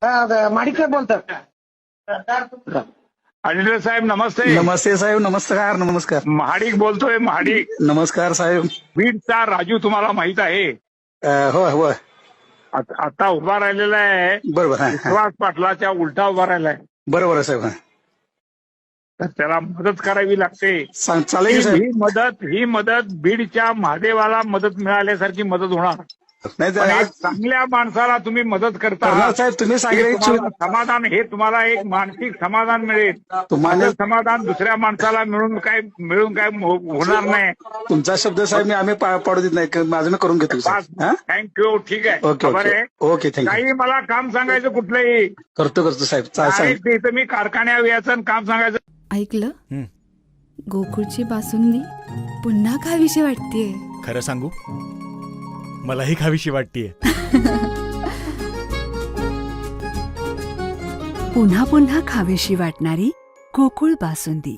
माडिक बोलतात. ऑडिटर साहेब नमस्ते. नमस्ते साहेब. नमस्कार. नमस्कार. महाडिक बोलतोय. महाडिक. नमस्कार साहेब. बीडचा राजू तुम्हाला माहित आहे. होय होय. आता उभा राहिलेला आहे. बरोबर. विश्वास पाटलाच्या उलटा उभा राहिलाय. बरोबर आहे साहेब. तर त्याला मदत करावी लागते. चालेल साहेब. ही मदत बीडच्या महादेवाला मदत मिळाल्यासारखी मदत होणार नाही पण एक चांगल्या माणसाला तुम्ही मदत करता साहेब. तुम्ही सांगितलं समाधान हे तुम्हाला एक मानसिक समाधान मिळेल. तुम्हाला समाधान दुसऱ्या माणसाला मिळून काय होणार नाही. तुमचा शब्द साहेब आम्ही पाडू देत नाही. माझं मी करून घेतो. थँक्यू. ठीक आहे. ओके खबर आहे. ओके. थँक्यू. काही मला काम सांगायचं कुठलंही करतो साहेब. इथं मी कारखान्यावर यायचं काम सांगायचं. ऐकलं गोकुळची बासुंदी पुन्हा खावीशी वाटतेय. खरं सांगू मलाही खावीशी वाटतेय. पुन्हा पुन्हा खावीशी वाटणारी गोकुळ बासुंदी.